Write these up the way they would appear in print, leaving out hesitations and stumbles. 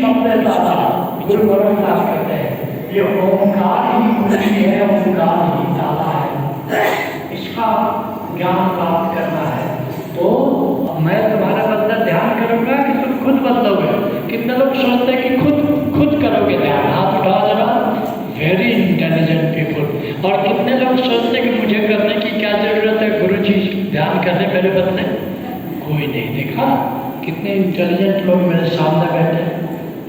सबसे ज्यादा गुरु गोरखनाथ कहते हैं ये ओंकार ही कुंजी है, ओंकार ही ताला है, इसका ज्ञान प्राप्त करना है। तो मैं तुम्हारे अंदर ध्यान करूंगा कि तुम खुद बदलोगे। कितने लोग सोचते हैं कि खुद करोगे ध्यान, हाथ उठाओ जरा, वेरी इंटेलिजेंट पीपुल। और कितने लोग सोचते हैं कि मुझे करने की क्या जरूरत है, गुरु जी ध्यान करने मेरे बदले। कोई नहीं। देखा कितने इंटेलिजेंट लोग मेरे सामने बैठे,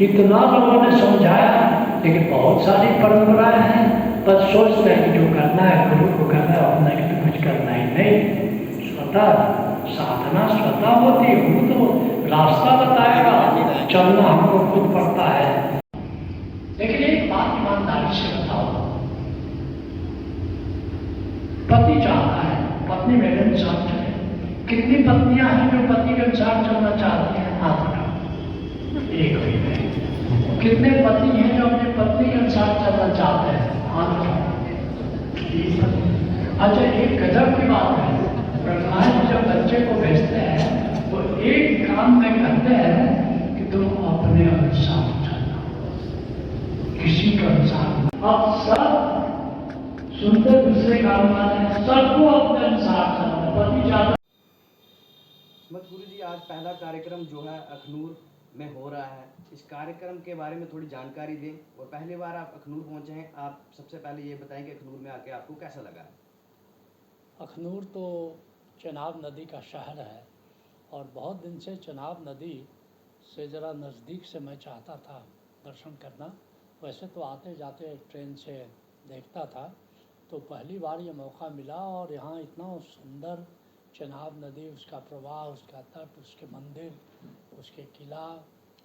इतना लोगों ने समझाया, लेकिन बहुत सारी परंपराएं हैं, बस सोचते हैं कि जो करना है गुरु को करना है, अपना कि तो कुछ करना ही नहीं। स्वतः साधना स्वतः होती है, वो तो रास्ता बताएगा, चलना हमको खुद पड़ता है। लेकिन एक बात ईमानदारी से बताओ, पति चाहता है पत्नी मेरे अनुसार चले। कितनी पत्नियां हैं जो पति के अनुसार चलना चाहती हैं? हाथ उठाओ, एक हुई है। कितने पति हैं जो अपनी पत्नी के अनुसार चलना चाहते हैं? हाथ उठाओ। अच्छा, एक गजब की बात है, प्रहलाद जब बच्चे को भेजते हैं तो एक काम में कहते हैं कि तुम अपने अनुसार चलना, किसी के अनुसार। अब सब सुनते दूसरे काम वाले, सबको अपने अनुसार चलना। पति ज्यादा मत गुरु जी, आज पहला कार्यक्रम जो है अखनूर में हो रहा है, इस कार्यक्रम के बारे में थोड़ी जानकारी दें। और पहली बार आप अखनूर पहुंचे हैं, आप सबसे पहले ये बताएं कि अखनूर में आके आपको कैसा लगा? अखनूर तो चनाब नदी का शहर है और बहुत दिन से चनाब नदी से ज़रा नज़दीक से मैं चाहता था दर्शन करना। वैसे तो आते जाते ट्रेन से देखता था, तो पहली बार ये मौका मिला। और यहाँ इतना सुंदर चनाब नदी, उसका प्रवाह, उसका तट, उसके मंदिर, उसके किला,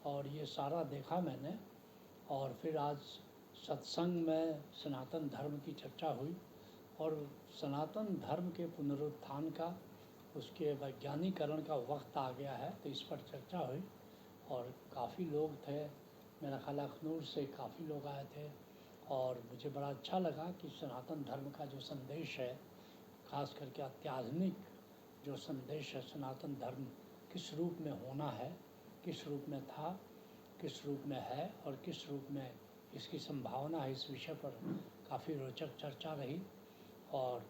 और ये सारा देखा मैंने। और फिर आज सत्संग में सनातन धर्म की चर्चा हुई और सनातन धर्म के पुनरुत्थान का, उसके वैज्ञानिकरण का वक्त आ गया है, तो इस पर चर्चा हुई और काफ़ी लोग थे। मेरा ख्याल अखनूर से काफ़ी लोग आए थे और मुझे बड़ा अच्छा लगा कि सनातन धर्म का जो संदेश है, ख़ास करके अत्याधुनिक जो संदेश है, सनातन धर्म किस रूप में होना है, किस रूप में था, किस रूप में है और किस रूप में इसकी संभावना है, इस विषय पर काफ़ी रोचक चर्चा रही। और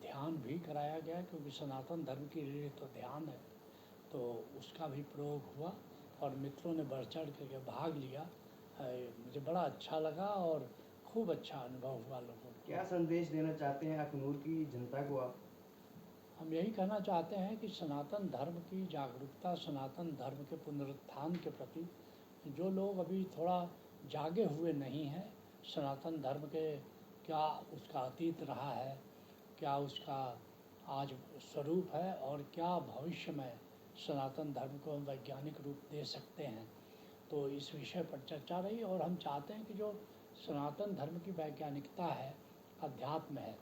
ध्यान भी कराया गया, क्योंकि सनातन धर्म की रीढ़ तो ध्यान है, तो उसका भी प्रयोग हुआ और मित्रों ने बढ़ चढ़ करके भाग लिया। मुझे बड़ा अच्छा लगा और खूब अच्छा अनुभव हुआ लोगों को। क्या संदेश देना चाहते हैं अखनूर की जनता को आप? हम यही कहना चाहते हैं कि सनातन धर्म की जागरूकता, सनातन धर्म के पुनरुत्थान के प्रति जो लोग अभी थोड़ा जागे हुए नहीं हैं, सनातन धर्म के क्या उसका अतीत रहा है, क्या उसका आज स्वरूप है और क्या भविष्य में सनातन धर्म को हम वैज्ञानिक रूप दे सकते हैं, तो इस विषय पर चर्चा रही। और हम चाहते हैं कि जो सनातन धर्म की वैज्ञानिकता है, अध्यात्म है,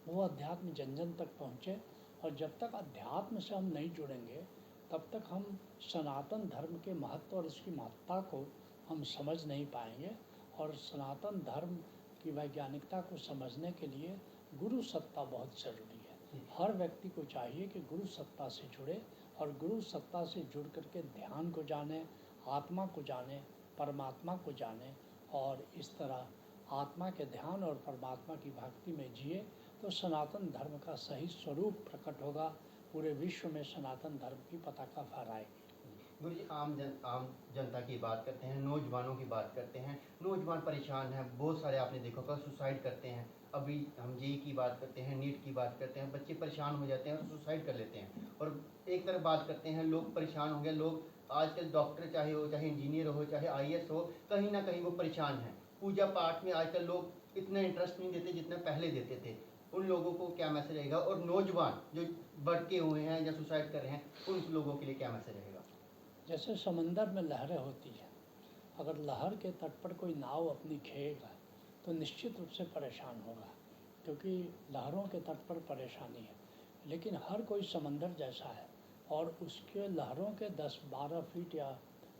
वो अध्यात्म जन जन तक पहुँचे। और जब तक अध्यात्म से हम नहीं जुड़ेंगे, तब तक हम सनातन धर्म के महत्व और इसकी महत्ता को हम समझ नहीं पाएंगे। और सनातन धर्म की वैज्ञानिकता को समझने के लिए गुरु सत्ता बहुत ज़रूरी है। हर व्यक्ति को चाहिए कि गुरु सत्ता से जुड़े और गुरु सत्ता से जुड़ करके ध्यान को जाने, आत्मा को जाने, परमात्मा को जाने, और इस तरह आत्मा के ध्यान और परमात्मा की भक्ति में जिए, तो सनातन धर्म का सही स्वरूप प्रकट होगा, पूरे विश्व में सनातन धर्म की पताका फहराएगी। गुरु जी, आम जनता की बात करते हैं, नौजवानों की बात करते हैं। नौजवान परेशान हैं, बहुत सारे आपने देखा होगा सुसाइड करते हैं। अभी हम जेई की बात करते हैं, नीट की बात करते हैं, बच्चे परेशान हो जाते हैं और सुसाइड कर लेते हैं। और एक तरफ बात करते हैं, लोग परेशान हो गए, लोग आजकल डॉक्टर चाहे हो, चाहे इंजीनियर हो, चाहे IAS हो, कहीं ना कहीं वो परेशान हैं। पूजा पाठ में आजकल लोग इतना इंटरेस्ट नहीं देते जितना पहले देते थे। उन लोगों को क्या मैसेज रहेगा? और नौजवान जो भड़के हुए हैं या सुसाइड कर रहे हैं, उन लोगों के लिए क्या मैसेज रहेगा? जैसे समंदर में लहरें होती हैं, अगर लहर के तट पर कोई नाव अपनी खेएगा तो निश्चित रूप से परेशान होगा, क्योंकि लहरों के तट पर परेशानी है। लेकिन हर कोई समंदर जैसा है और उसके लहरों के 10-12 फीट या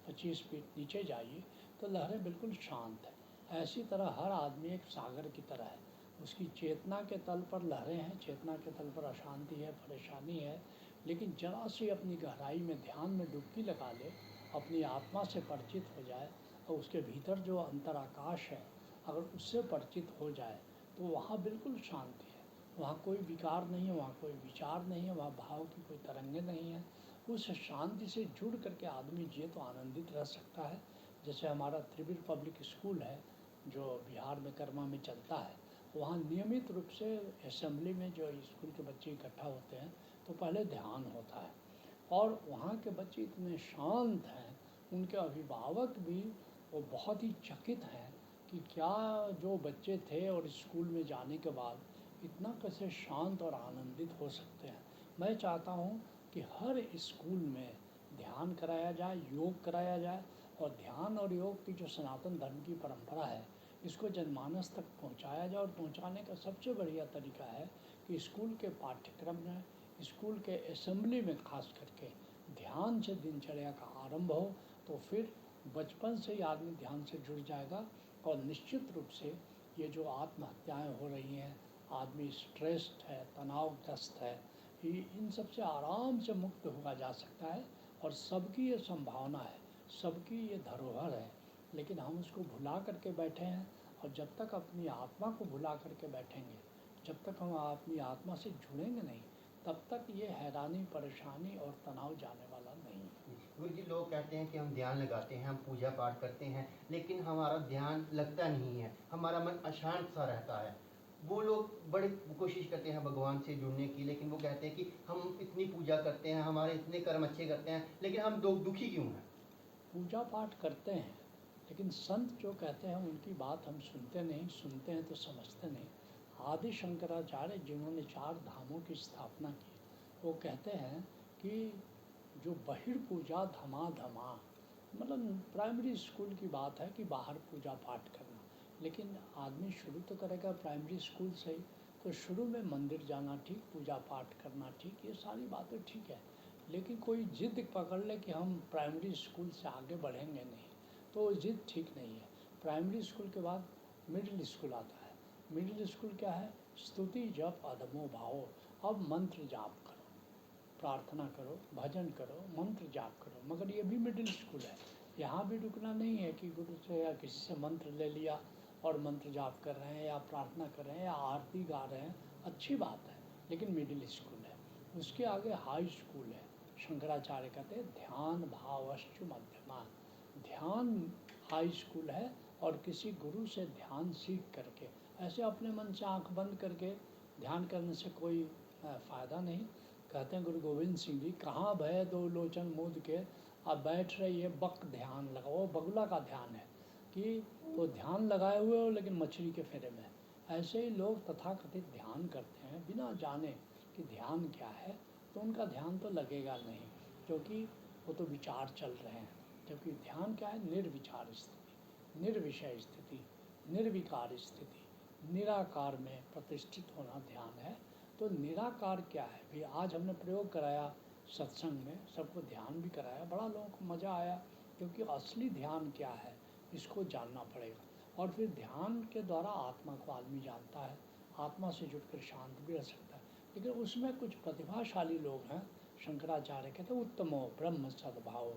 25 फीट नीचे जाइए तो लहरें बिल्कुल शांत है। ऐसी तरह हर आदमी एक सागर की तरह है, उसकी चेतना के तल पर लहरें हैं, चेतना के तल पर अशांति है, परेशानी है। लेकिन जरा सी अपनी गहराई में ध्यान में डुबकी लगा ले, अपनी आत्मा से परिचित हो जाए, और उसके भीतर जो अंतराकाश है अगर उससे परिचित हो जाए तो वहाँ बिल्कुल शांति है। वहाँ कोई विकार नहीं है, वहाँ कोई विचार नहीं है, वहाँ भाव की कोई तरंगे नहीं है। उस शांति से जुड़ करके आदमी जिए तो आनंदित रह सकता है। जैसे हमारा त्रिपुर पब्लिक स्कूल है जो बिहार में कर्मा में चलता है, वहाँ नियमित रूप से असेंबली में जो स्कूल के बच्चे इकट्ठा होते हैं तो पहले ध्यान होता है और वहाँ के बच्चे इतने शांत हैं, उनके अभिभावक भी वो बहुत ही चकित हैं कि क्या जो बच्चे थे और स्कूल में जाने के बाद इतना कैसे शांत और आनंदित हो सकते हैं। मैं चाहता हूँ कि हर स्कूल में ध्यान कराया जाए, योग कराया जाए और ध्यान और योग की जो सनातन धर्म की परंपरा है इसको जनमानस तक पहुँचाया जाए। और पहुँचाने का सबसे बढ़िया तरीका है कि स्कूल के पाठ्यक्रम में, स्कूल के असेंबली में खास करके ध्यान से दिनचर्या का आरंभ हो तो फिर बचपन से ही आदमी ध्यान से जुड़ जाएगा और निश्चित रूप से ये जो आत्महत्याएं हो रही हैं, आदमी स्ट्रेस्ड है, तनावग्रस्त है, इन सब से आराम से मुक्त हुआ जा सकता है। और सबकी ये संभावना है, सबकी ये धरोहर है, लेकिन हम उसको भुला करके बैठे हैं। और जब तक अपनी आत्मा को भुला करके बैठेंगे, जब तक हम अपनी आत्मा से जुड़ेंगे नहीं, तब तक ये हैरानी, परेशानी और तनाव जाने वाला नहीं है। गुरु जी, लोग कहते हैं कि हम ध्यान लगाते हैं, हम पूजा पाठ करते हैं, लेकिन हमारा ध्यान लगता नहीं है, हमारा मन अशांत सा रहता है। वो लोग बड़ी कोशिश करते हैं भगवान से जुड़ने की, लेकिन वो कहते हैं कि हम इतनी पूजा करते हैं, हमारे इतने कर्म अच्छे करते हैं, लेकिन हम दुखी क्यों हैं? पूजा पाठ करते हैं, लेकिन संत जो कहते हैं उनकी बात हम सुनते नहीं, सुनते हैं तो समझते नहीं। आदि शंकराचार्य जिन्होंने 4 धामों की स्थापना की, वो कहते हैं कि जो बहिर्पूजा धमा, मतलब प्राइमरी स्कूल की बात है कि बाहर पूजा पाठ करना, लेकिन आदमी शुरू तो करेगा प्राइमरी स्कूल से ही। तो शुरू में मंदिर जाना ठीक, पूजा पाठ करना ठीक, ये सारी बातें ठीक है, लेकिन कोई जिद पकड़ ले कि हम प्राइमरी स्कूल से आगे बढ़ेंगे नहीं, तो वो जिद ठीक नहीं है। प्राइमरी स्कूल के बाद मिडिल स्कूल आता है। मिडिल स्कूल क्या है? स्तुति जप अधमो भाव। अब मंत्र जाप करो, प्रार्थना करो, भजन करो, मंत्र जाप करो, मगर ये भी मिडिल स्कूल है। यहाँ भी रुकना नहीं है कि गुरु से या किसी से मंत्र ले लिया और मंत्र जाप कर रहे हैं या प्रार्थना कर रहे हैं या आरती गा रहे हैं, अच्छी बात है, लेकिन मिडिल स्कूल है। उसके आगे हाई स्कूल है। शंकराचार्य कहते हैं ध्यान भावश्चु मध्यमा। ध्यान हाई स्कूल है और किसी गुरु से ध्यान सीख करके, ऐसे अपने मन से आंख बंद करके ध्यान करने से कोई फ़ायदा नहीं। कहते हैं गुरु गोविंद सिंह जी, कहाँ भय दो लोचन मूंद के, अब बैठ रही है बक ध्यान लगाओ। बगुला का ध्यान है कि तो ध्यान लगाए हुए हो लेकिन मछली के फेरे में। ऐसे ही लोग तथाकथित ध्यान करते हैं बिना जाने कि ध्यान क्या है, तो उनका ध्यान तो लगेगा नहीं, क्योंकि वो तो विचार चल रहे हैं। जबकि ध्यान क्या है? निर्विचार स्थिति, निर्विषय स्थिति, निर्विकार स्थिति, निराकार में प्रतिष्ठित होना ध्यान है। तो निराकार क्या है भी? आज हमने प्रयोग कराया सत्संग में, सबको ध्यान भी कराया, बड़ा लोगों को मज़ा आया, क्योंकि असली ध्यान क्या है इसको जानना पड़ेगा। और फिर ध्यान के द्वारा आत्मा को आदमी जानता है, आत्मा से जुड़कर शांत भी रह सकता है। लेकिन उसमें कुछ प्रतिभाशाली लोग हैं, शंकराचार्य कहते हैं उत्तमो ब्रह्म सद्भाव।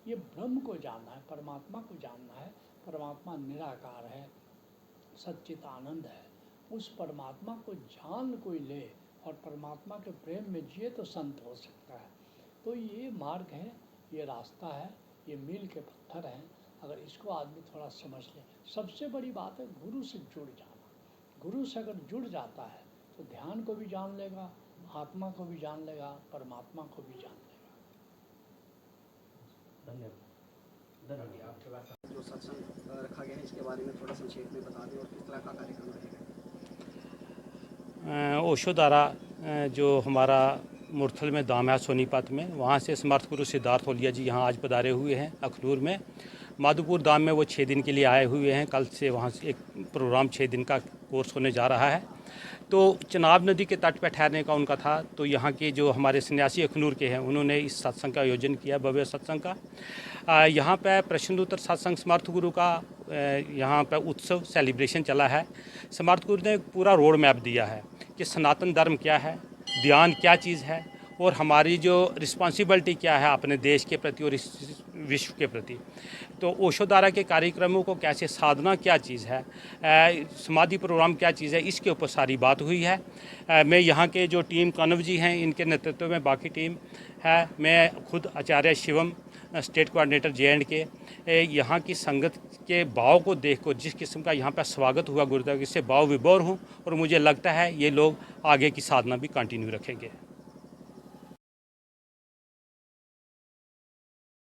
ये ब्रह्म को जानना है, परमात्मा को जानना है। परमात्मा निराकार है, सच्चित आनंद है। उस परमात्मा को जान कोई ले और परमात्मा के प्रेम में जिए तो संत हो सकता है। तो ये मार्ग है, ये रास्ता है, ये मील के पत्थर हैं। अगर इसको आदमी थोड़ा समझ ले, सबसे बड़ी बात है गुरु से जुड़ जाना। गुरु से अगर जुड़ जाता है तो ध्यान को भी जान लेगा, आत्मा को भी जान लेगा, परमात्मा को भी जान लेगा। धन्यवाद। आपके पास जो सत्संग रखा गया है इसके बारे में थोड़ा संक्षेप में बता दें और किस तरह का कार्यक्रम रहेगा? ओशो द्वारा जो हमारा मुरथल में धाम है सोनीपत में, वहाँ से समर्थ गुरु सिद्धार्थ होलिया जी यहाँ आज पधारे हुए हैं अखनूर में। माधोपुर धाम में वो 6 दिन के लिए आए हुए हैं। कल से वहाँ से एक प्रोग्राम 6 दिन का कोर्स होने जा रहा है। तो चनाब नदी के तट पर ठहरने का उनका था, तो यहाँ के जो हमारे सन्यासी अखनूर के हैं उन्होंने इस सत्संग का आयोजन किया, भव्य सत्संग का। यहाँ पर प्रश्नोत्तर सत्संग समर्थ गुरु का यहाँ पर उत्सव सेलिब्रेशन चला है। समर्थ गुरु ने पूरा रोड मैप दिया है कि सनातन धर्म क्या है, ध्यान क्या चीज़ है और हमारी जो रिस्पॉन्सिबिलिटी क्या है अपने देश के प्रति और इस विश्व के प्रति। तो ओशो द्वारा के कार्यक्रमों को कैसे साधना क्या चीज़ है, समाधि प्रोग्राम क्या चीज़ है, इसके ऊपर सारी बात हुई है। मैं यहाँ के जो टीम कनव जी हैं इनके नेतृत्व में बाकी टीम है, मैं खुद आचार्य शिवम स्टेट कोऑर्डिनेटर JNK यहाँ की संगत के भाव को देखकर जिस किस्म का यहाँ पर स्वागत हुआ गुरुद्वारा, इससे भाव विभोर हूँ और मुझे लगता है ये लोग आगे की साधना भी कंटिन्यू रखेंगे।